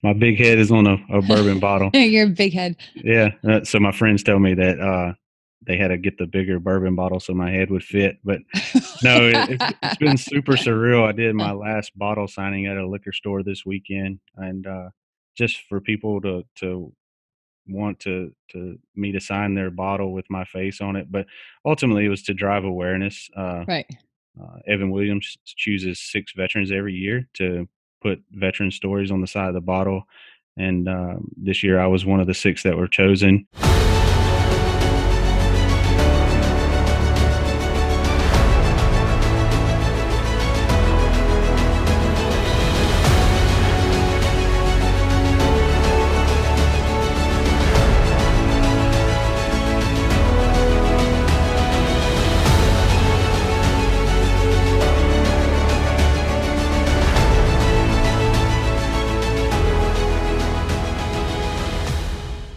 My big head is on a bourbon bottle. You're a big head. Yeah. So my friends tell me that they had to get the bigger bourbon bottle so my head would fit. But no, it's been super surreal. I did my last bottle signing at a liquor store this weekend, and just for people to want to me to sign their bottle with my face on it. But ultimately, it was to drive awareness. Right. Evan Williams chooses 6 veterans every year to put veteran stories on the side of the bottle, and this year I was one of the 6 that were chosen.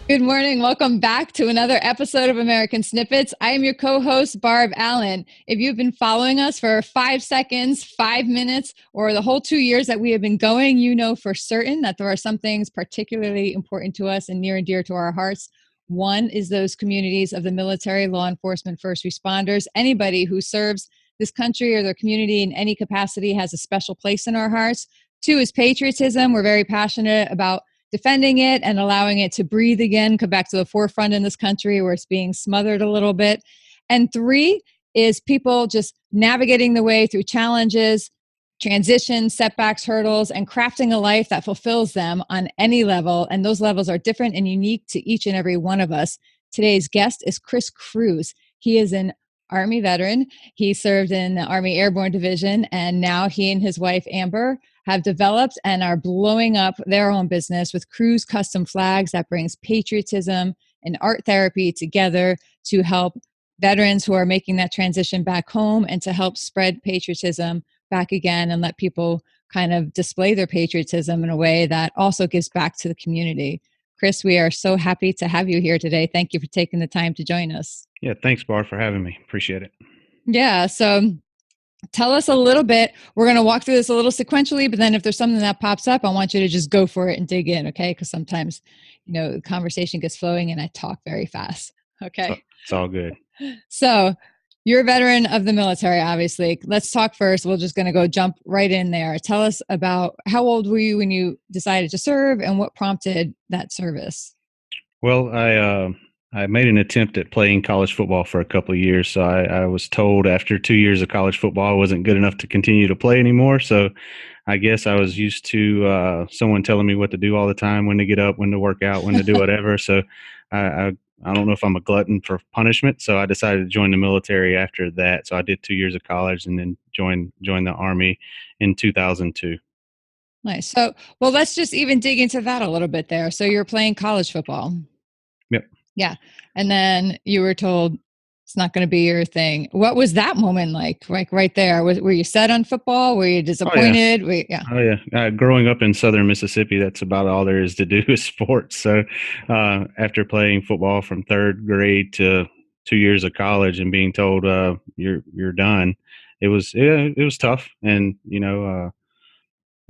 Good morning. Welcome back to another episode of American Snippets. I am your co-host, Barb Allen. If you've been following us for 5 seconds, 5 minutes, or the whole 2 years that we have been going, you know for certain that there are some things particularly important to us and near and dear to our hearts. One is those communities of the military, law enforcement, first responders. Anybody who serves this country or their community in any capacity has a special place in our hearts. 2 is patriotism. We're very passionate about defending it and allowing it to breathe again, come back to the forefront in this country where it's being smothered a little bit. And 3 is people just navigating the way through challenges, transitions, setbacks, hurdles, and crafting a life that fulfills them on any level. And those levels are different and unique to each and every one of us. Today's guest is Chris Cruz. He is an Army veteran. He served in the Army Airborne Division, and now he and his wife, Amber, have developed and are blowing up their own business with Cruz Custom Flags that brings patriotism and art therapy together to help veterans who are making that transition back home and to help spread patriotism back again and let people kind of display their patriotism in a way that also gives back to the community. Chris, we are so happy to have you here today. Thank you for taking the time to join us. Yeah, thanks, Bar, for having me. Appreciate it. Yeah, so tell us a little bit. We're going to walk through this a little sequentially, but then if there's something that pops up, I want you to just go for it and dig in, okay? Because sometimes, the conversation gets flowing and I talk very fast, So okay? it's all good. So you're a veteran of the military, obviously. Let's talk first. We're just going to go jump right in there. Tell us about how old were you when you decided to serve and what prompted that service? Well, I made an attempt at playing college football for a couple of years. So I was told after 2 years of college football, I wasn't good enough to continue to play anymore. So I guess I was used to someone telling me what to do all the time, when to get up, when to work out, when to do whatever. So I don't know if I'm a glutton for punishment. So I decided to join the military after that. So I did 2 years of college and then joined the Army in 2002. Nice. So, well, let's just even dig into that a little bit there. So you're playing college football. Yep. Yeah. And then you were told it's not going to be your thing. What was that moment like? Like right there? Were you set on football? Were you Oh yeah. disappointed? Yeah. Oh yeah, growing up in southern Mississippi, that's about all there is to do is sports. So, after playing football from third grade to 2 years of college and being told you're done, it was tough, and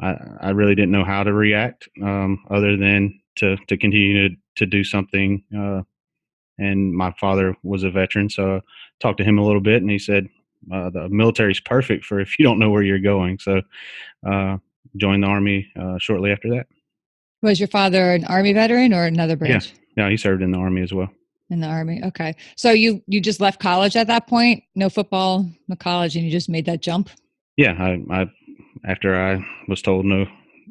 I really didn't know how to react other than to continue to do something. And my father was a veteran, so I talked to him a little bit, and he said the military's perfect for if you don't know where you're going. So uh, joined the Army shortly after that. Was your father an Army veteran or another Yeah, branch yeah, he served in the Army as well. in the Army? Okay. So you just left college at that point? No football, no college, and you just made that jump? Yeah, I after I was told no,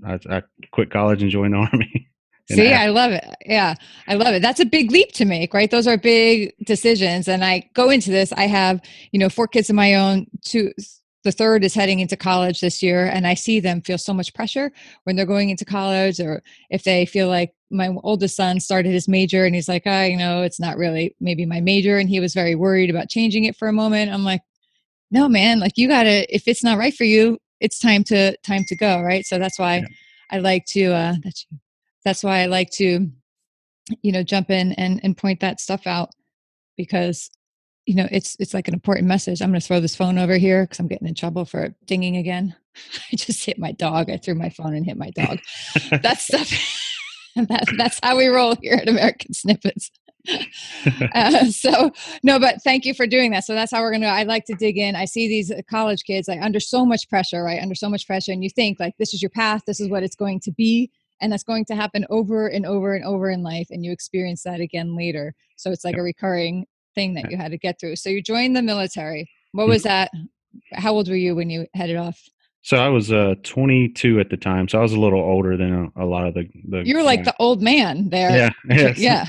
I quit college and joined the Army. And See, I love it. Yeah, I love it. That's a big leap to make, right? Those are big decisions. And I go into this, I have, 4 kids of my own. The third is heading into college this year, and I see them feel so much pressure when they're going into college, or if they feel like my oldest son started his major and he's like, it's not really maybe my major. And he was very worried about changing it for a moment. I'm like, no, man, like you gotta, if it's not right for you, it's time to go. Right. So that's why yeah, I like to, that's why I like to, jump in and point that stuff out because, it's like an important message. I'm going to throw this phone over here because I'm getting in trouble for dinging again. I just hit my dog. I threw my phone and hit my dog. That's stuff. That's how we roll here at American Snippets. So no, but thank you for doing that. So that's how we're gonna. I like to dig in. I see these college kids like under so much pressure, right? Under so much pressure, and you think like this is your path, this is what it's going to be, and that's going to happen over and over and over in life, and you experience that again later. So it's like a recurring thing that you had to get through. So you joined the military. What was that? How old were you when you headed off? So I was 22 at the time, so I was a little older than a lot of the You were like the old man there. yeah, yes. Yeah.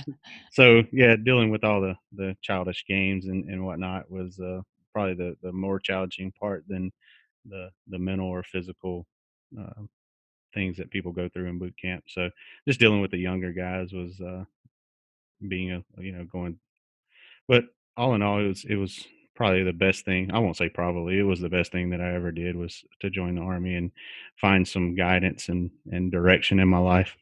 So yeah, dealing with all the childish games and whatnot was probably the more challenging part than the mental or physical uh, things that people go through in boot camp. So just dealing with the younger guys was being going, but all in all, it was probably the best thing. I won't say probably, it was the best thing that I ever did was to join the army and find some guidance and direction in my life.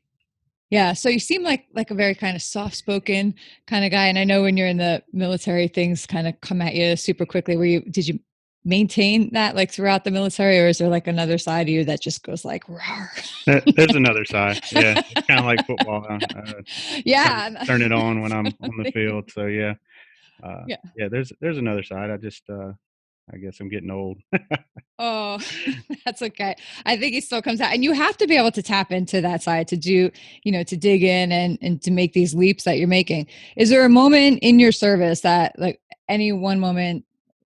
Yeah, so you seem like a very kind of soft-spoken kind of guy, and I know when you're in the military, things kind of come at you super quickly. Did you maintain that like throughout the military, or is there like another side of you that just goes like, "Rawr"? There's another side. Yeah, it's kind of like football. Turn Yeah, it on when I'm on the field. So yeah, yeah. yeah. There's another side. I guess I'm getting old. Oh, that's okay. I think he still comes out, and you have to be able to tap into that side to do, to dig in and to make these leaps that you're making. Is there a moment in your service that, like, any one moment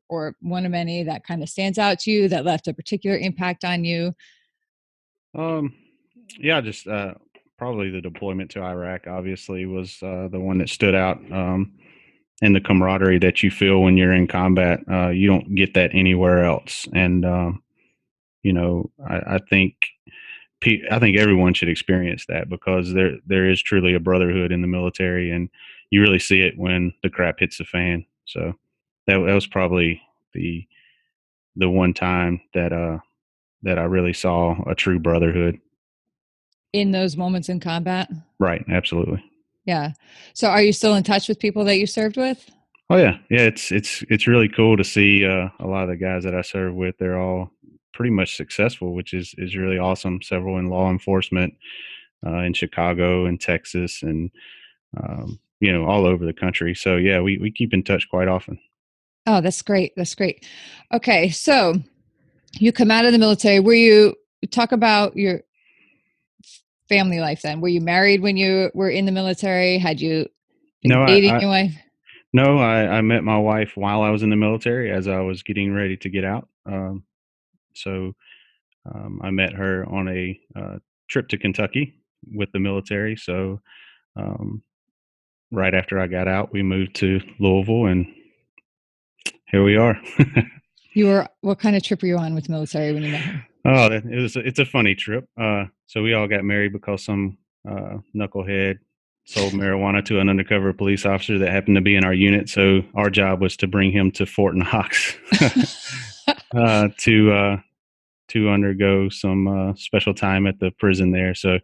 or one of many that kind of stands out to you that left a particular impact on you? Um, yeah, just probably the deployment to Iraq. Obviously, was the one that stood out. And the camaraderie that you feel when you're in combat, you don't get that anywhere else. And I think I think everyone should experience that because there is truly a brotherhood in the military, and you really see it when the crap hits the fan. So that was probably the the one time that I really saw a true brotherhood. In those moments in combat? Right, absolutely. Yeah. So are you still in touch with people that you served with? Oh yeah, yeah. It's really cool to see a lot of the guys that I serve with. They're all pretty much successful, which is really awesome. Several in law enforcement in Chicago and Texas, and all over the country. So yeah, we keep in touch quite often. Oh, that's great. That's great. Okay, so you come out of the military. Were you talk about your family life then? Were you married when you were in the military? Had you been No, dating your wife? no, I met my wife while I was in the military as I was getting ready to get out. So I met her on a trip to Kentucky with the military. So um, right after I got out, we moved to Louisville, and here we are. What kind of trip were you on with the military when you met her? Oh, it's a funny trip. So we all got married because some knucklehead sold marijuana to an undercover police officer that happened to be in our unit. So our job was to bring him to Fort Knox to to undergo some special time at the prison there. So,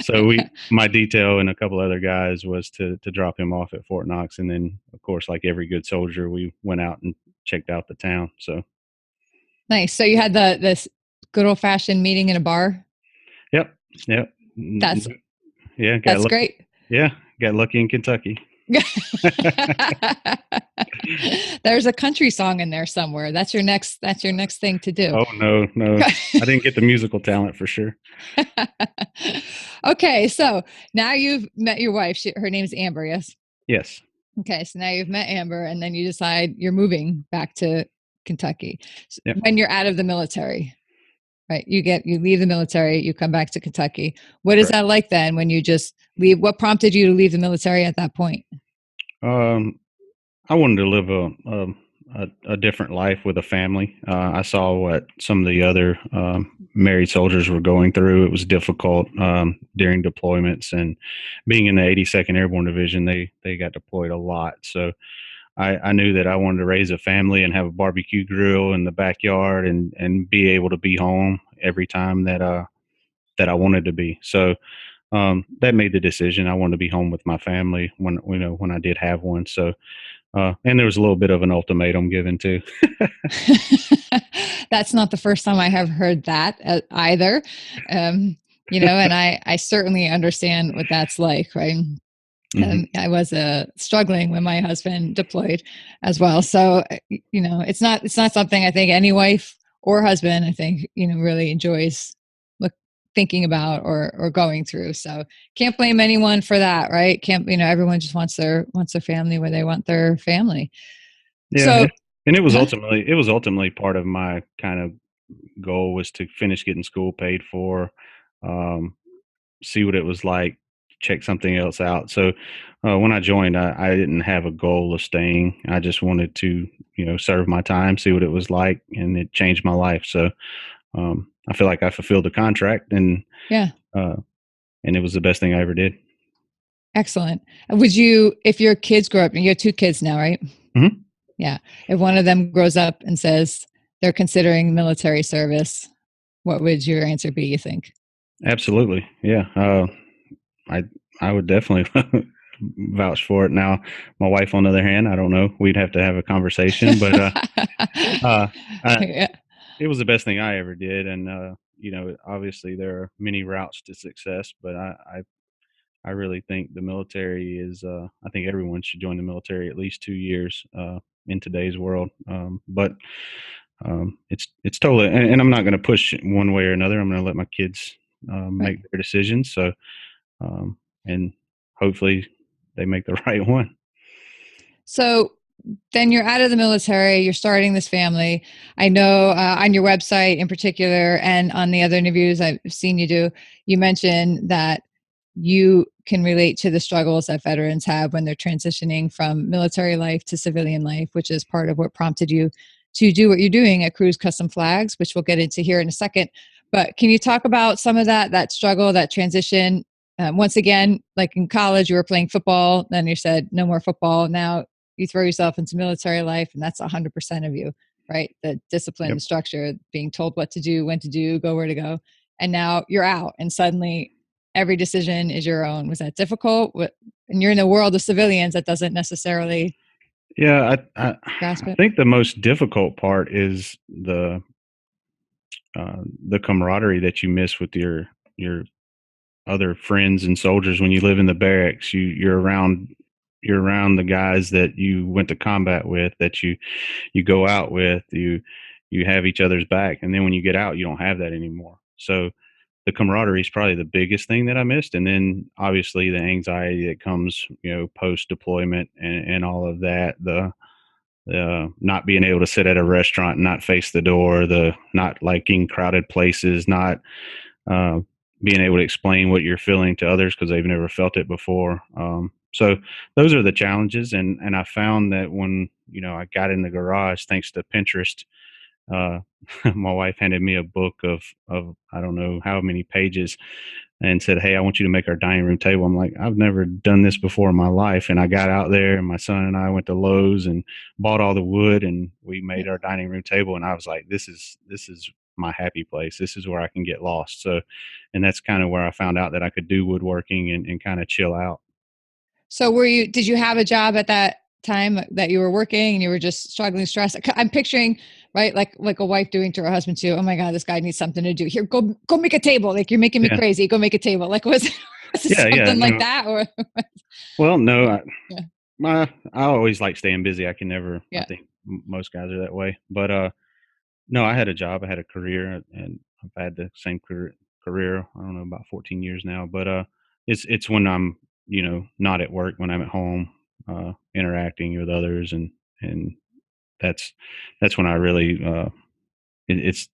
so my detail and a couple other guys was to drop him off at Fort Knox, and then of course, like every good soldier, we went out and checked out the town. So, Nice. So you had this good old fashioned meeting in a bar. yep, yep, That's yeah, got that's lucky. great. Yeah, got lucky in Kentucky. There's a country song in there somewhere. That's your next thing to do. Oh no, no, I didn't get the musical talent for sure. Okay, so now you've met your wife. Her name's Amber, yes? Yes. Okay, so now you've met Amber and then you decide you're moving back to Kentucky. Yep. When you're out of the military, right? You leave the military, you come back to Kentucky. What is Correct. that like then when you just leave? What prompted you to leave the military at that point? Um, I wanted to live a different life with a family. I saw what some of the other married soldiers were going through. It was difficult during deployments, and being in the 82nd Airborne Division, they got deployed a lot. So I knew that I wanted to raise a family and have a barbecue grill in the backyard and be able to be home every time that I wanted to be. So that made the decision. I wanted to be home with my family when I did have one. So And there was a little bit of an ultimatum given too. That's not the first time I have heard that either. And I certainly understand what that's like, right? Hmm. I was struggling when my husband deployed as well. So, it's not something I think any wife or husband, I think, really enjoys look thinking about or going through. So can't blame anyone for that, right? Can't, everyone just wants their family where they want their family. Yeah, So, and huh? it was ultimately part of my kind of goal was to finish getting school paid for, um, see what it was like, check something else out. So when I joined, I didn't have a goal of staying. I just wanted to, serve my time, see what it was like, and it changed my life. So I feel like I fulfilled the contract, Yeah. uh, and it was the best thing I ever did. Excellent. Would you, if your kids grow up, and you have two kids now, right? Hmm. Yeah. If one of them grows up and says they're considering military service, what would your answer be, you think? Absolutely, yeah. I I would definitely vouch for it. Now, my wife, on the other hand, I don't know. We'd have to have a conversation, but uh, I, Yeah. it was the best thing I ever did, and obviously there are many routes to success, but I really think the military is. I think everyone should join the military at least 2 years in today's world. But it's totally, and I'm not going to push one way or another. I'm going to let my kids Right. make their decisions. So um, and hopefully they make the right one. So then you're out of the military, you're starting this family. I know on your website in particular, and on the other interviews I've seen you do, you mentioned that you can relate to the struggles that veterans have when they're transitioning from military life to civilian life, which is part of what prompted you to do what you're doing at Cruise Custom Flags, which we'll get into here in a second. But can you talk about some of that struggle, that transition? Once again, like in college, you were playing football, then you said no more football. Now you throw yourself into military life, and that's 100% of you, right? The discipline, Yep. the structure, being told what to do, when to do, go where to go. And now you're out, and suddenly every decision is your own. Was that difficult? And you're in the world of civilians, that doesn't necessarily Yeah, grasp I it. think the most difficult part is the camaraderie that you miss with your other friends and soldiers when you live in the barracks. You're around the guys that you went to combat with, that you go out with, you have each other's back, and then when you get out, you don't have that anymore. So the camaraderie is probably the biggest thing that I missed, and then obviously the anxiety that comes, post deployment and all of that. The not being able to sit at a restaurant and not face the door, the not liking crowded places, not uh, being able to explain what you're feeling to others because they've never felt it before. So those are the challenges, and I found that when I got in the garage, thanks to Pinterest, uh, my wife handed me a book of I don't know how many pages, and said, "Hey, I want you to make our dining room table." I'm like, I've never done this before in my life, and I got out there, and my son and I went to Lowe's and bought all the wood, and we made our dining room table. And I was like, this is my happy place. This is where I can get lost. So, and that's kind of where I found out that I could do woodworking and kind of chill out. So did you have a job at that time that you were working and you were just struggling, stressed? I'm picturing, right, like a wife doing to her husband too. Oh my God, this guy needs something to do. Here, go make a table. Like, you're making me Yeah, crazy. Go make a table. Like, was it yeah. something like No, that? Or well, no, yeah, I always like staying busy. I can never. I yeah. think most guys are that way, but no, I had a job. I had a career, and I've had the same career. I don't know, about 14 years now. But it's when I'm not at work, when I'm at home, interacting with others, and that's that's when I really it's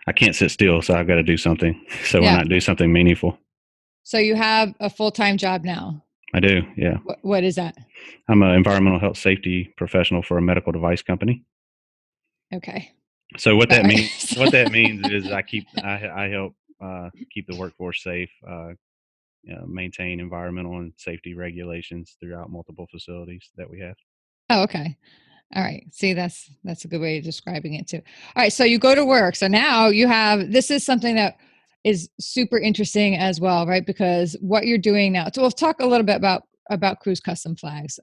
I can't sit still, so I've got to do something. So why Yeah. not do something meaningful? So you have a full-time job now. I do. Yeah, What is that? I'm an environmental health safety professional for a medical device company. Okay. So what All that right. means what that means is I help keep the workforce safe, maintain environmental and safety regulations throughout multiple facilities that we have. Oh, okay. All right. See, that's a good way of describing it too. All right. So you go to work. So now you have, this is something that is super interesting as well, right? Because what you're doing now. So we'll talk a little bit about Cruise Custom Flags.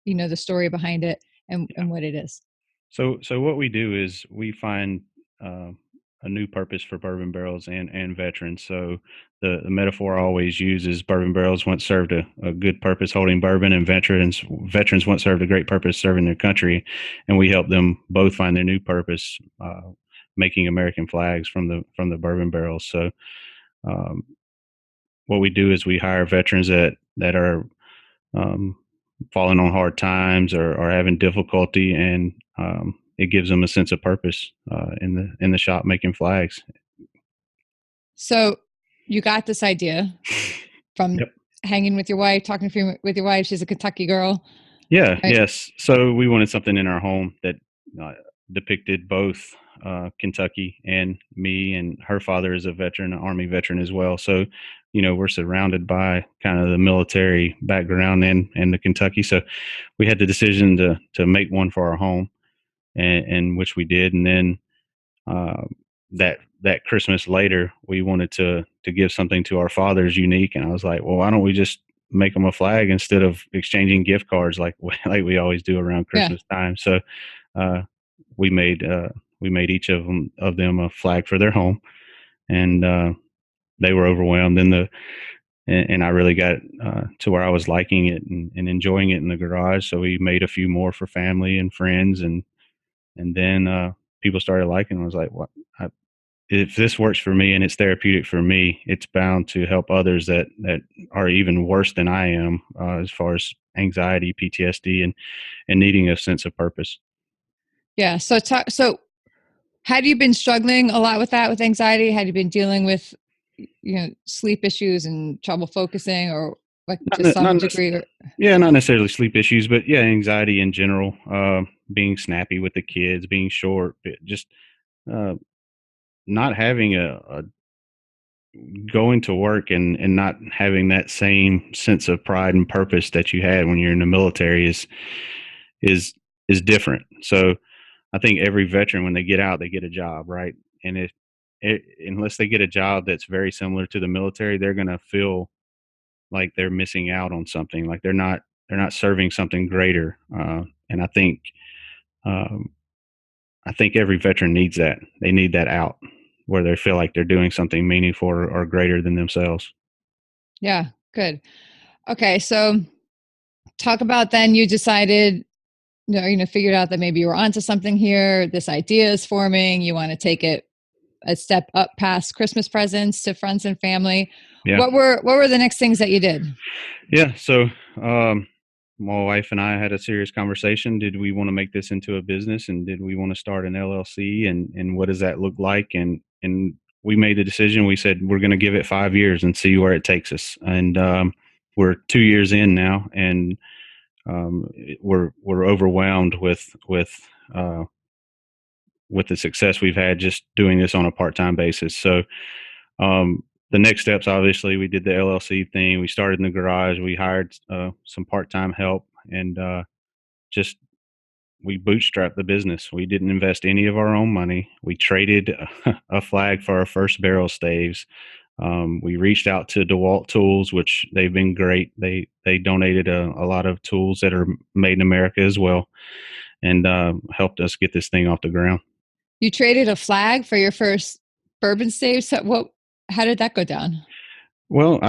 the story behind it and what it is. So what we do is we find uh, a new purpose for bourbon barrels and veterans. So the metaphor I always use is bourbon barrels once served a good purpose holding bourbon, and veterans once served a great purpose serving their country, and we help them both find their new purpose, making American flags from the bourbon barrels. So um, what we do is we hire veterans that are um, falling on hard times or having difficulty, and it gives them a sense of purpose in the shop making flags. So you got this idea from Yep. hanging with your wife, talking with your wife. She's a Kentucky girl, Yeah. right? Yes. So we wanted something in our home that uh, depicted both Kentucky and me. And her father is a veteran, an Army veteran as well. So, we're surrounded by kind of the military background and the Kentucky. So we had the decision to make one for our home, and which we did. And then uh, that Christmas later, we wanted to give something to our fathers unique, and I was like, well, why don't we just make them a flag instead of exchanging gift cards like like we always do around Yeah. Christmas time? So uh, we made each of them a flag for their home, and they were overwhelmed. And I really got to where I was liking it and enjoying it in the garage. So we made a few more for family and friends, and then people started liking them. I was like, what? If this works for me and it's therapeutic for me, it's bound to help others that are even worse than I am, as far as anxiety, PTSD, and needing a sense of purpose. Yeah. So had you been struggling a lot with that, with anxiety? Had you been dealing with, sleep issues and trouble focusing, or like Not, to ne- some not nec- degree? Or, Yeah, not necessarily sleep issues, but yeah, anxiety in general. Being snappy with the kids, being short, just uh, not having a going to work and not having that same sense of pride and purpose that you had when you're in the military is is different. So I think every veteran, when they get out, they get a job, right? And unless they get a job that's very similar to the military, they're going to feel like they're missing out on something, like they're not serving something greater. And um, I think every veteran needs that. They need that out where they feel like they're doing something meaningful or greater than themselves. yeah, good. Okay, so talk about then you decided, figured out that maybe you were onto something here. This idea is forming. You want to take it a step up past Christmas presents to friends and family. Yeah. What were the next things that you did? Yeah. So, my wife and I had a serious conversation. Did we want to make this into a business, and did we want to start an LLC, and what does that look like? And we made a decision. We said we're going to give it 5 years and see where it takes us. And we're 2 years in now, and we're overwhelmed uh, with the success we've had just doing this on a part time basis. So the next steps, obviously, we did the LLC thing. We started in the garage. We hired some part time help, and just we bootstrapped the business. We didn't invest any of our own money. We traded a flag for our first barrel staves. We reached out to DeWalt Tools, which they've been great. They donated a lot of tools that are made in America as well, and helped us get this thing off the ground. You traded a flag for your first bourbon stave. So what? How did that go down? Well,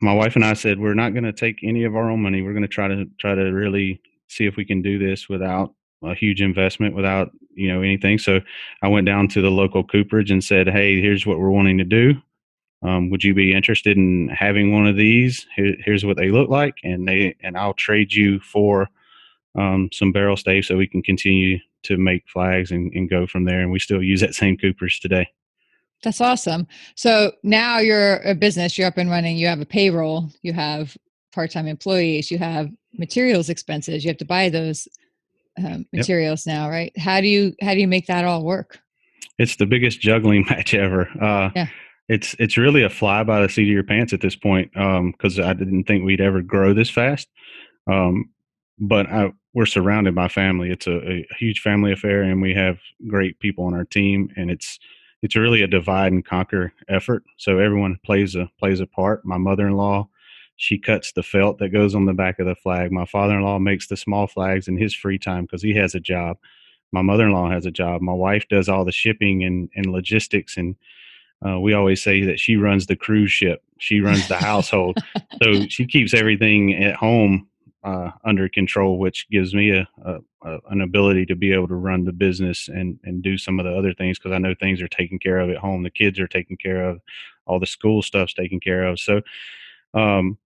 my wife and I said we're not going to take any of our own money. We're going to try to really see if we can do this without a huge investment, without anything. So I went down to the local cooperage and said, "Hey, here's what we're wanting to do. Would you be interested in having one of these? Here's what they look like, and I'll trade you for some barrel staves so we can continue to make flags and go from there." And we still use that same cooperage today. That's awesome. So now you're a business, you're up and running, you have a payroll, you have part-time employees, you have materials expenses, you have to buy those Yep. materials now, right? How do you make that all work? It's the biggest juggling match ever. Yeah. It's really a fly by the seat of your pants at this point, because I didn't think we'd ever grow this fast. Um, but we're surrounded by family. It's a huge family affair, and we have great people on our team, and it's really a divide and conquer effort. So everyone plays a part. My mother-in-law She cuts the felt that goes on the back of the flag. My father-in-law makes the small flags in his free time because he has a job. My mother-in-law has a job. My wife does all the shipping and logistics, and we always say that she runs the cruise ship. She runs the household. So she keeps everything at home under control, which gives me an ability to be able to run the business and do some of the other things because I know things are taken care of at home. The kids are taken care of. All the school stuff's taken care of. So, um,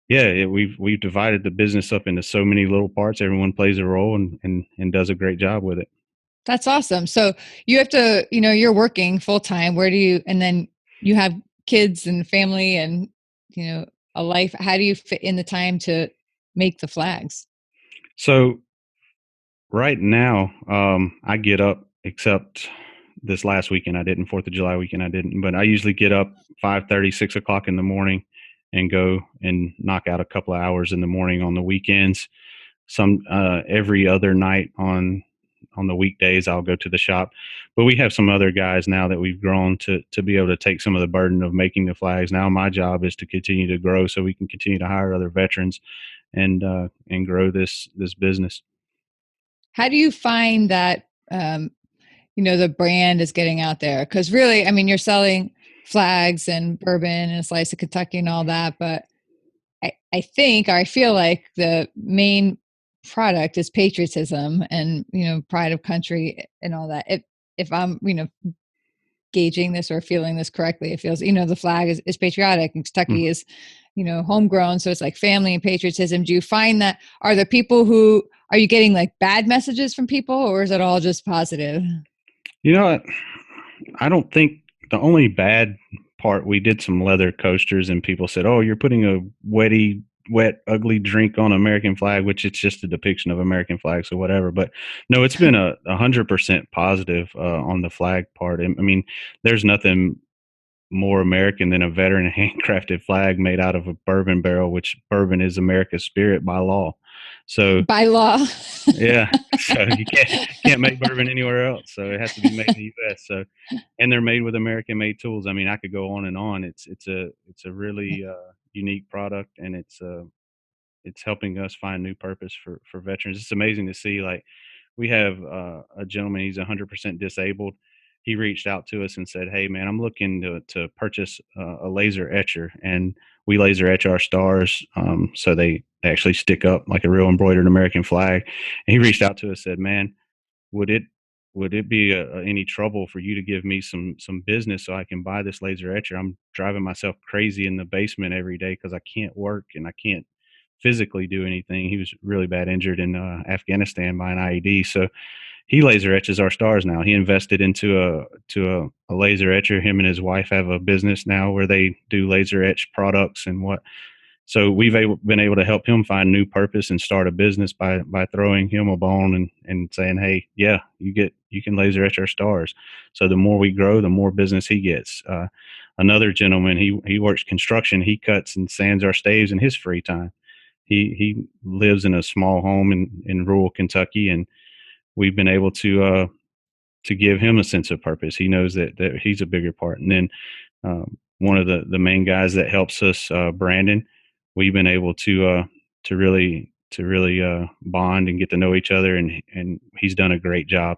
yeah, we've divided the business up into so many little parts. Everyone plays a role and does a great job with it. That's awesome. So you have to, you're working full time. Where do you, and then you have kids and family and, you know, a life. How do you fit in the time to make the flags? So right now, I get up, except this last weekend I didn't. 4th of July weekend I didn't, but I usually get up 5:30, 6 o'clock in the morning, and go and knock out a couple of hours in the morning on the weekends. Some every other night on the weekdays I'll go to the shop. But we have some other guys now that we've grown to be able to take some of the burden of making the flags. Now my job is to continue to grow so we can continue to hire other veterans and grow this business. How do you find that, the brand is getting out there? Because really, I mean, you're selling flags and bourbon and a slice of Kentucky and all that, but I think, or I feel like the main product is patriotism and, pride of country and all that. If I'm, gauging this or feeling this correctly, it feels, the flag is patriotic and Kentucky is, homegrown. So it's like family and patriotism. Do you find that, are there people who, are you getting like bad messages from people or is it all just positive? You know what? I don't think the only bad part, we did some leather coasters and people said, "Oh, you're putting a wet, ugly drink on American flag," which it's just a depiction of American flag, so whatever. But no, it's been 100% positive on the flag part. I mean, there's nothing more American than a veteran handcrafted flag made out of a bourbon barrel, which bourbon is America's spirit by law. So By law. yeah, so you can't make bourbon anywhere else. So it has to be made in the U.S. So, and they're made with American-made tools. I mean, I could go on and on. It's a really unique product, and it's helping us find new purpose for veterans. It's amazing to see. Like we have a gentleman, he's 100% disabled. He reached out to us and said, "Hey, man, I'm looking to purchase a laser etcher, and we laser etch our stars so they actually stick up like a real embroidered American flag." And he reached out to us, said, "Man, would it be any trouble for you to give me some business so I can buy this laser etcher? I'm driving myself crazy in the basement every day because I can't work and I can't physically do anything." He was really bad injured in Afghanistan by an IED, so he laser etches our stars now. He invested into a laser etcher. Him and his wife have a business now where they do laser etch products and what. So been able to help him find new purpose and start a business by throwing him a bone and saying, "Hey, yeah, you can laser etch our stars." So the more we grow, the more business he gets. Another gentleman, he works construction. He cuts and sands our staves in his free time. He lives in a small home in rural Kentucky, and we've been able to give him a sense of purpose. He knows that he's a bigger part. And then one of the main guys that helps us, Brandon, we've been able to really bond and get to know each other, and he's done a great job.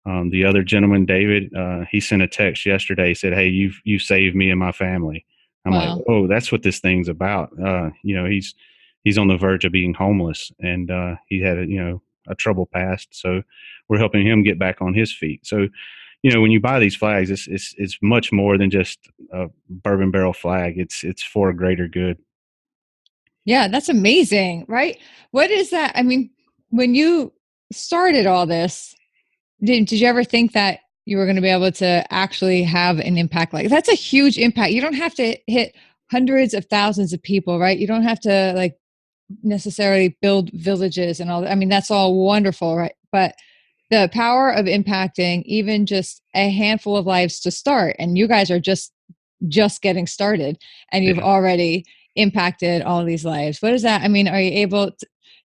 The other gentleman, David, he sent a text yesterday. He said, "Hey, you've saved me and my family." I'm like, Wow. "Oh, that's what this thing's about." He's on the verge of being homeless, and he had a troubled past. So we're helping him get back on his feet. So when you buy these flags, it's much more than just a bourbon barrel flag. It's for a greater good. Yeah, that's amazing, right? What is that? I mean, when you started all this, did you ever think that you were going to be able to actually have an impact? Like that's a huge impact. You don't have to hit hundreds of thousands of people, right? You don't have to like necessarily build villages and all that. I mean, that's all wonderful, right? But the power of impacting even just a handful of lives to start, and you guys are just getting started and you've Yeah. already impacted all these lives. What is that? I mean, are you able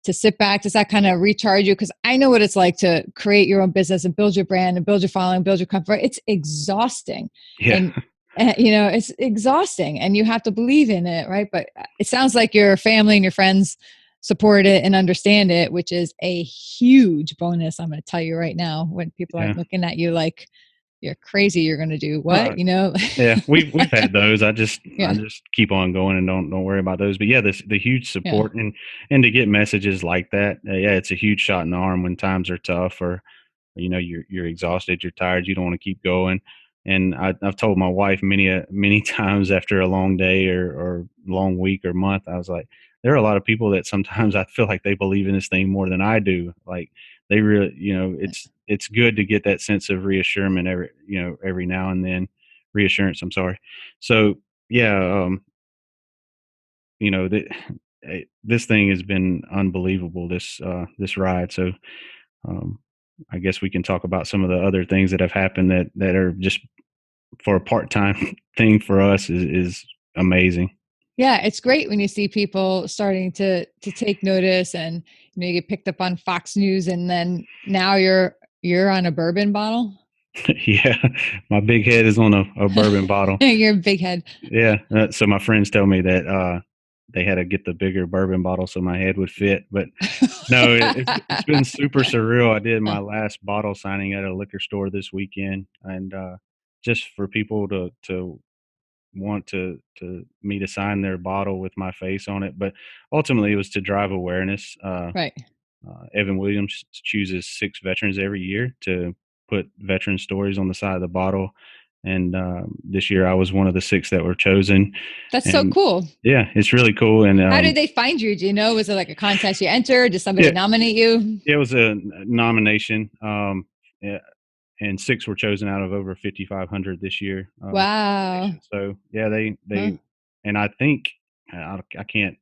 to sit back? Does that kind of recharge you? Because I know what it's like to create your own business and build your brand and build your following, build your comfort. It's exhausting. Yeah. And And, it's exhausting and you have to believe in it, right? But it sounds like your family and your friends support it and understand it, which is a huge bonus. I'm going to tell you right now, when people Yeah. aren't looking at you like you're crazy, you're going to do Uh, what, yeah, we've had those. I Yeah. just keep on going and don't worry about those. But yeah, this the huge Yeah. support and to get messages like that, yeah, it's a huge shot in the arm when times are tough or you're exhausted, you're tired, you don't want to keep going. And I've told my wife many times after a long day or long week or month, I was like, there are a lot of people that sometimes I feel like they believe in this thing more than I do. Like they really, it's good to get that sense of reassurance every now and then. Reassurance. I'm sorry. So yeah, you know, th- this thing has been unbelievable. This ride. So um, I guess we can talk about some of the other things that have happened that are just for a part time thing for us is amazing. Yeah, it's great when you see people starting to take notice, and you get picked up on Fox News, and then now you're on a bourbon bottle. Yeah, my big head is on a bourbon bottle. You're a big head. Yeah, so my friends tell me that they had to get the bigger bourbon bottle so my head would fit. But no, it's been super surreal. I did my last bottle signing at a liquor store this weekend, and just for people to want to me to sign their bottle with my face on it. But ultimately, it was to drive awareness. Right. Evan Williams chooses 6 veterans every year to put veteran stories on the side of the bottle, and this year I was one of the 6 that were chosen. That's so And cool. yeah, it's really cool. And How did they find you? Do you know? Was it like a contest you entered? Did somebody yeah, nominate you? it was a nomination. Yeah, and 6 were chosen out of over 5,500 this year, Wow. nominations. So yeah, Huh. and I think I can't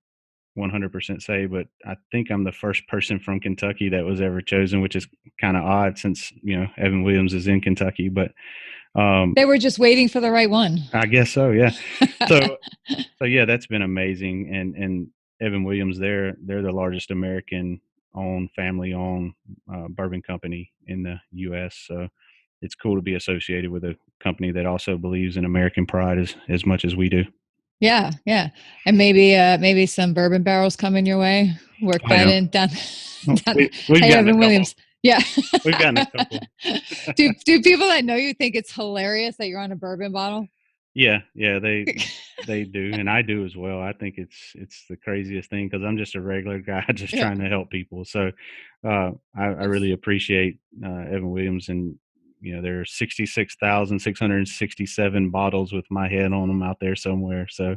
100% say, but I think I'm the first person from Kentucky that was ever chosen, which is kind of odd since Evan Williams is in Kentucky. But um, They were just waiting for the right one. I guess so. Yeah. So yeah, that's been amazing. And Evan Williams, they're the largest American owned, family owned bourbon company in the U.S. So it's cool to be associated with a company that also believes in American pride as much as we do. Yeah, yeah. And maybe some bourbon barrels coming your way. Work Oh that yeah, in down. down we've Hey, gotten a Evan couple. Williams. Yeah. We've gotten a couple. do people that know you think it's hilarious that you're on a bourbon bottle? Yeah, yeah, they do, and I do as well. I think it's the craziest thing because I'm just a regular guy just Yeah. trying to help people. So I That's really appreciate Evan Williams, and there are 66,667 bottles with my head on them out there somewhere. So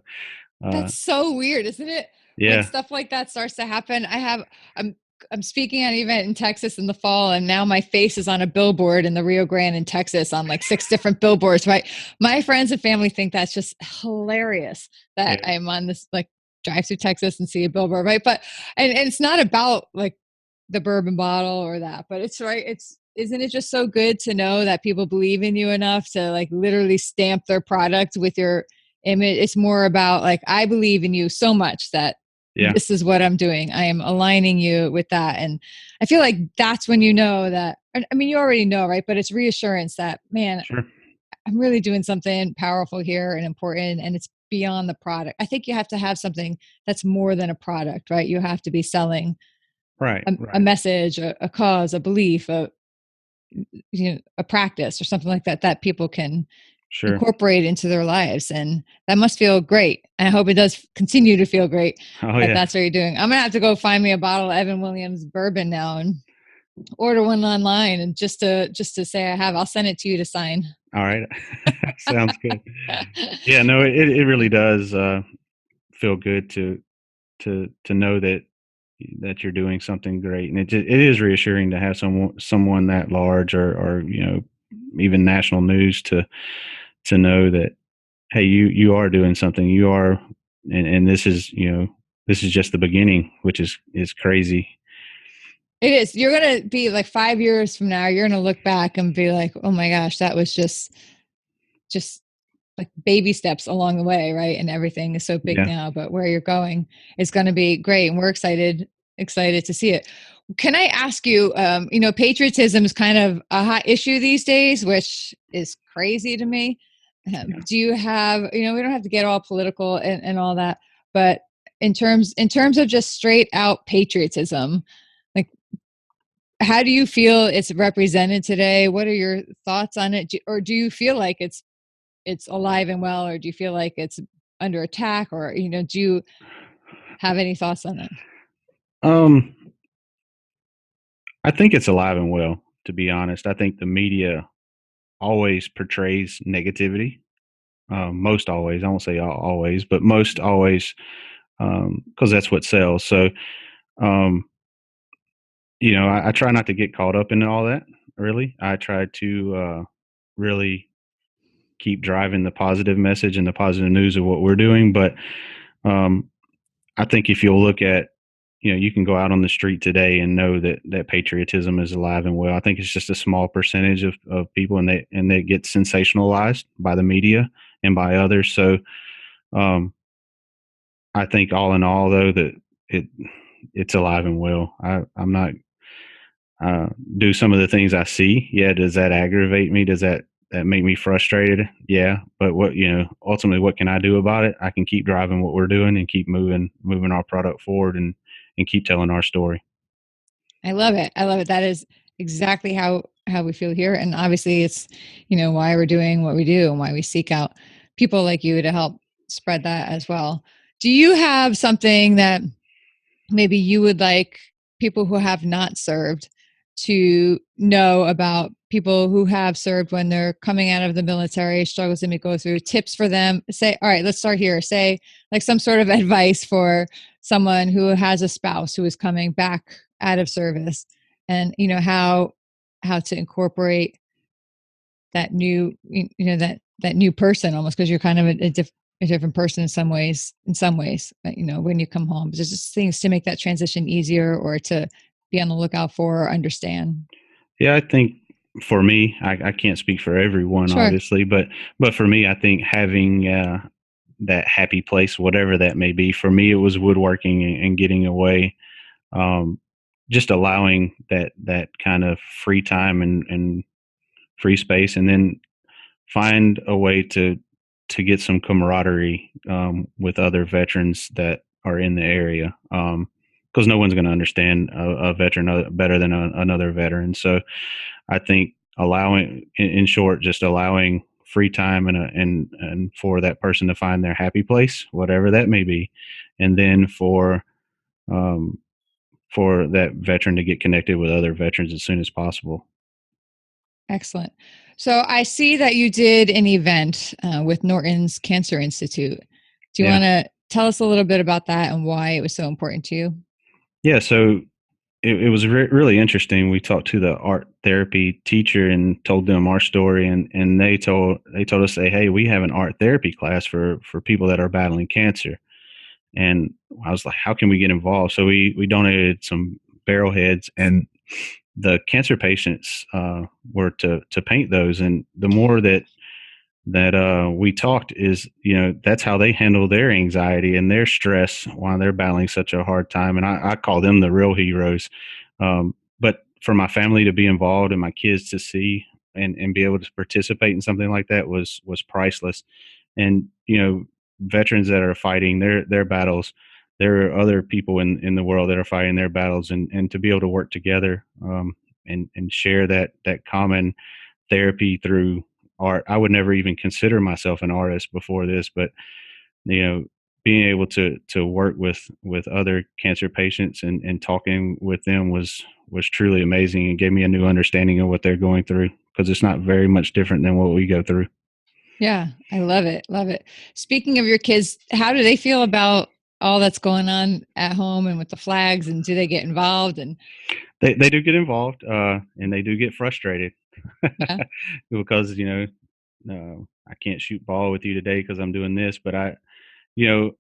uh, That's so weird, isn't it? When yeah, stuff like that starts to happen. I'm I'm speaking at an event in Texas in the fall, and now my face is on a billboard in the Rio Grande in Texas on like 6 different billboards, right? My friends and family think that's just hilarious that yeah, I'm on this like drive through Texas and see a billboard, right? But and it's not about like the bourbon bottle or that, but it's right. It's isn't it just so good to know that people believe in you enough to like literally stamp their product with your image? It's more about like I believe in you so much that yeah, this is what I'm doing. I am aligning you with that. And I feel like that's when you know that, I mean, you already know, right? But it's reassurance that, man, sure, I'm really doing something powerful here and important, and it's beyond the product. I think you have to have something that's more than a product, right? You have to be selling right, a right, message, a cause, a belief, a practice or something like that that people can sure. incorporate into their lives. And that must feel great. I hope it does continue to feel great Oh that yeah, that's what you're doing. I'm gonna have to go find me a bottle of Evan Williams bourbon now and order one online, and just to say I have, I'll send it to you to sign. all right, sounds good. Yeah, no, it really does feel good to know that you're doing something great, and it is reassuring to have someone that large or even national news to know that hey, you are doing something, you are, and this is just the beginning, which is crazy. It is. You're gonna be like 5 years from now, you're gonna look back and be like, oh my gosh, that was just like baby steps along the way, right? And everything is so big Yeah, now, but where you're going is going to be great, and we're excited to see it. Can I ask you? Patriotism is kind of a hot issue these days, which is crazy to me. Yeah. Do you have, we don't have to get all political and all that, but in terms of just straight out patriotism, like, how do you feel it's represented today? What are your thoughts on it? Or do you feel like it's alive and well, or do you feel like it's under attack, or do you have any thoughts on it? Um, I think it's alive and well, to be honest. I think the media always portrays negativity. Most always, I won't say always, but most always, because that's what sells. So, um, I try not to get caught up in all that. Really, I try to really keep driving the positive message and the positive news of what we're doing. But um, I think if you'll look at, you can go out on the street today and know that patriotism is alive and well. I think it's just a small percentage of people, and they get sensationalized by the media and by others. So um, I think all in all, though, that it it's alive and well. I'm not do some of the things I see. Yeah, does that aggravate me? Does that make me frustrated? Yeah, but ultimately, what can I do about it? I can keep driving what we're doing and keep moving our product forward and keep telling our story. I love it. I love it. That is exactly how we feel here, and obviously, it's why we're doing what we do and why we seek out people like you to help spread that as well. Do you have something that maybe you would like people who have not served to know about people who have served when they're coming out of the military, struggles they may go through, tips for them? Say, all right, let's start here. Say, like, some sort of advice for someone who has a spouse who is coming back out of service, and how to incorporate that new, that new person, almost, because you're kind of a different person in some ways, when you come home. There's just things to make that transition easier, or to be on the lookout for or understand. Yeah, I think for me, I can't speak for everyone, Sure. obviously, but for me, I think having that happy place, whatever that may be, for me, it was woodworking and getting away, um, just allowing that kind of free time and free space, and then find a way to get some camaraderie with other veterans that are in the area. Because no one's going to understand a veteran better than another veteran. So I think allowing, in short, just allowing free time and for that person to find their happy place, whatever that may be, and then um, for that veteran to get connected with other veterans as soon as possible. Excellent. So I see that you did an event with Norton's Cancer Institute. Do you Yeah, want to tell us a little bit about that and why it was so important to you? yeah. So it was really interesting. We talked to the art therapy teacher and told them our story, and they told us, say, hey, we have an art therapy class for people that are battling cancer. And I was like, how can we get involved? So we donated some barrel heads, and the cancer patients were to paint those. And the more that we talked, is that's how they handle their anxiety and their stress while they're battling such a hard time. And I call them the real heroes. But for my family to be involved and my kids to see and be able to participate in something like that was priceless. And veterans that are fighting their battles, there are other people in the world that are fighting their battles, and to be able to work together, and share that common therapy through art. I would never even consider myself an artist before this, but you know, being able to work with other cancer patients and talking with them was truly amazing, and gave me a new understanding of what they're going through, because it's not very much different than what we go through. Yeah, I love it. Love it. Speaking of your kids, how do they feel about all that's going on at home and with the flags, and do they get involved? And They do get involved, and they do get frustrated yeah, because no, I can't shoot ball with you today because I'm doing this. But you know,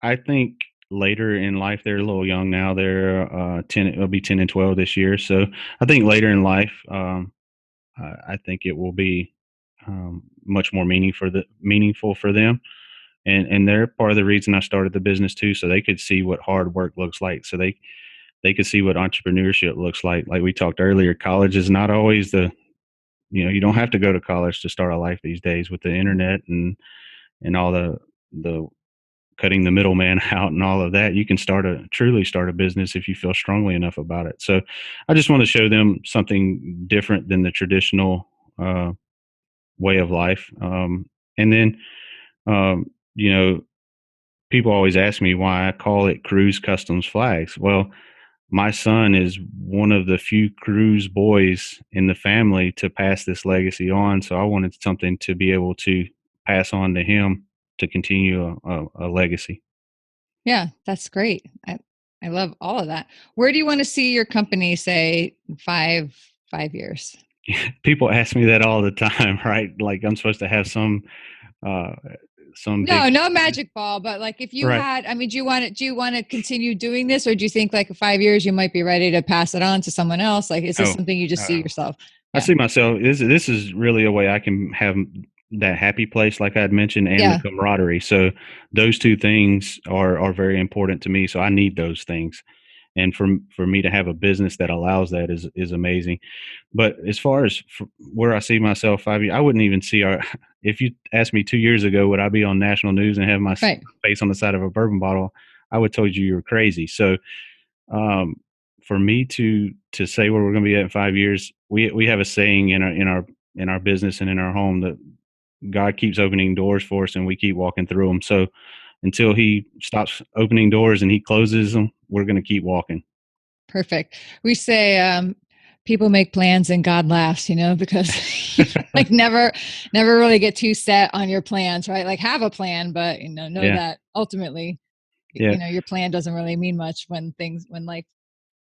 I think later in life, they're a little young now. They're 10. It'll be 10 and 12 this year. So I think later in life, I think it will be much more meaningful for them. And they're part of the reason I started the business too, so they could see what hard work looks like. So they could see what entrepreneurship looks like. Like we talked earlier, college is not always you don't have to go to college to start a life these days with the internet and all the cutting the middleman out and all of that. You can truly start a business if you feel strongly enough about it. So I just want to show them something different than the traditional uh, way of life. And then, um, you know, people always ask me why I call it Cruise Customs Flags. Well, my son is one of the few cruise boys in the family to pass this legacy on. So I wanted something to be able to pass on to him to continue a legacy. Yeah, that's great. I love all of that. Where do you want to see your company, say, in 5 years? People ask me that all the time, right? Like I'm supposed to have uh, some big No, no magic ball, but like if you right. had, I mean, do you want to continue doing this, or do you think like in 5 years you might be ready to pass it on to someone else? Like, is this Oh, something you just see uh, yourself? I Yeah. see myself. This is really a way I can have that happy place, like I had mentioned, and the Yeah. camaraderie. So those two things are very important to me. So I need those things, and for me to have a business that allows that is amazing. But as far as where I see myself 5 years, I wouldn't even see our. If you asked me 2 years ago, would I be on national news and have my Right. face on the side of a bourbon bottle? I would told you were crazy. So um, for me to say where we're going to be at in 5 years, we have a saying in our business and in our home that God keeps opening doors for us, and we keep walking through them. So until He stops opening doors and He closes them, we're going to keep walking. Perfect. We say people make plans and God laughs, because you like never really get too set on your plans, right? Like have a plan, but know Yeah, that ultimately, yeah, your plan doesn't really mean much when life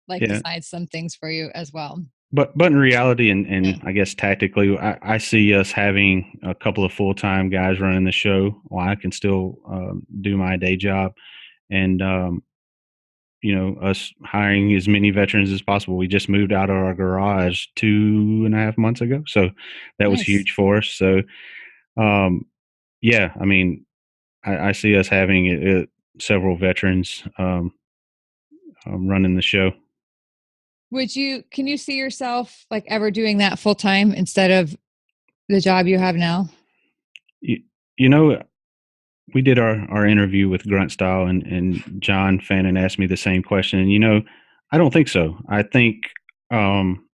yeah. decides some things for you as well. But in reality, Yeah. and I guess tactically, I see us having a couple of full time guys running the show while I can still do my day job, and us hiring as many veterans as possible. We just moved out of our garage 2.5 months ago, so that was Nice. huge for us. So, um, yeah, I mean, I see us having several veterans running the show. Can you see yourself like ever doing that full time instead of the job you have now? You, you know, we did our interview with Grunt Style, and John Fannin asked me the same question. And I don't think so. Um,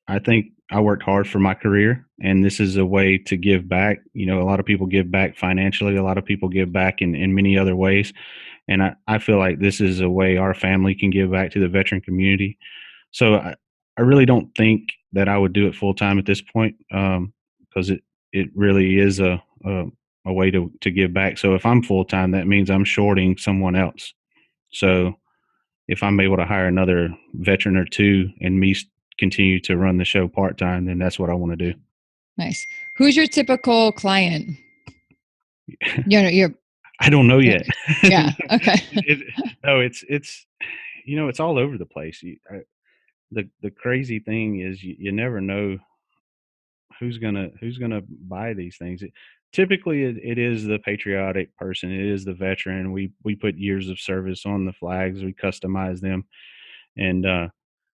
I think I worked hard for my career, and this is a way to give back. A lot of people give back financially. A lot of people give back in many other ways, and I feel like this is a way our family can give back to the veteran community. So I really don't think that I would do it full time at this point, because it really is a way to give back. So if I'm full time, that means I'm shorting someone else. So if I'm able to hire another veteran or two and me continue to run the show part time, then that's what I want to do. Nice. Who's your typical client? You're I don't know yeah. yet. Yeah. Okay. No, it's all over the place. The crazy thing is you never know who's gonna buy these things. Typically, it is the patriotic person. It is the veteran. We put years of service on the flags. We customize them, and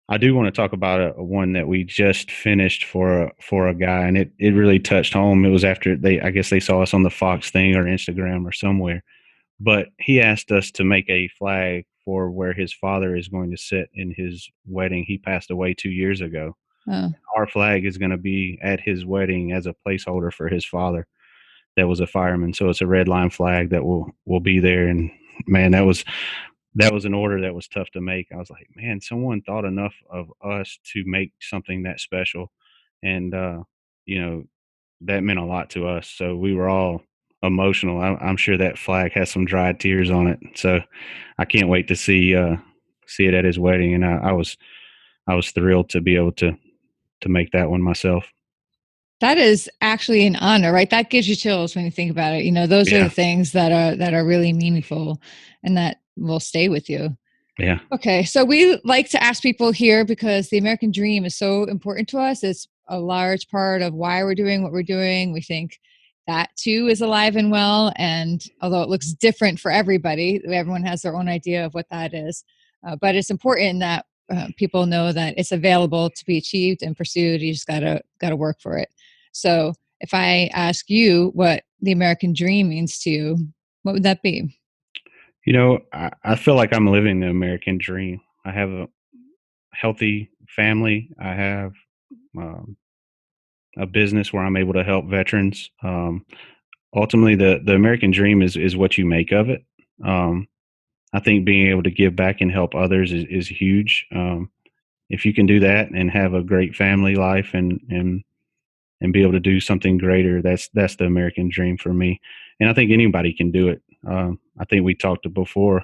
I do want to talk about a one that we just finished for a guy, and it really touched home. It was after I guess they saw us on the Fox thing or Instagram or somewhere, but he asked us to make a flag for where his father is going to sit in his wedding. He passed away 2 years ago. Oh, Our flag is going to be at his wedding as a placeholder for his father that was a fireman. So it's a red line flag that will be there. And man, that was an order that was tough to make. I was like, man, someone thought enough of us to make something that special, and you know that meant a lot to us. So we were all emotional. I'm sure that flag has some dried tears on it. So I can't wait to see it at his wedding. And I was thrilled to be able to make that one myself. that is actually an honor, right? That gives you chills when you think about it. Those are the Yeah, things that are really meaningful and that will stay with you. yeah, Okay, so we like to ask people here because the American dream is so important to us. It's a large part of why we're doing what we're doing. We think that too is alive and well. And although it looks different for everybody, everyone has their own idea of what that is. But it's important that people know that it's available to be achieved and pursued. You just gotta work for it. So if I ask you what the American dream means to you, what would that be? I feel like I'm living the American dream. I have a healthy family. I have um, a business where I'm able to help veterans. Ultimately, the American dream is what you make of it. Um, I think being able to give back and help others is huge. If you can do that and have a great family life and be able to do something greater, that's the American dream for me. And I think anybody can do it. I think we talked before.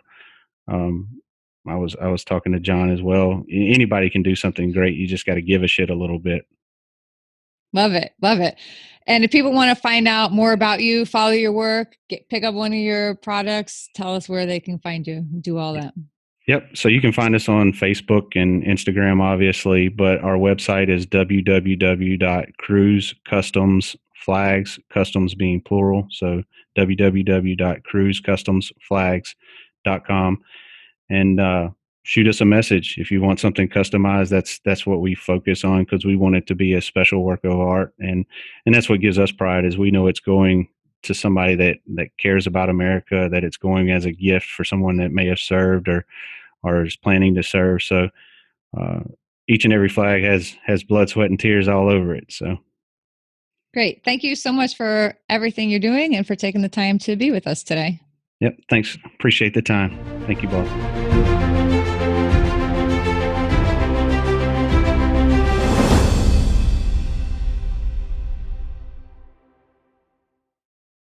Um, I was talking to John as well. Anybody can do something great. You just got to give a shit a little bit. Love it. Love it. And if people want to find out more about you, follow your work, pick up one of your products, tell us where they can find you, do all that. Yep. So you can find us on Facebook and Instagram, obviously, but our website is www.cruisecustomsflags, customs being plural. So www.cruisecustomsflags.com. And shoot us a message if you want something customized. That's what we focus on, because we want it to be a special work of art, and that's what gives us pride, is we know it's going to somebody that cares about America, that it's going as a gift for someone that may have served or is planning to serve. So uh, each and every flag has blood, sweat, and tears all over it. So Great. Thank you so much for everything you're doing and for taking the time to be with us today. yep, thanks. Appreciate the time. Thank you both.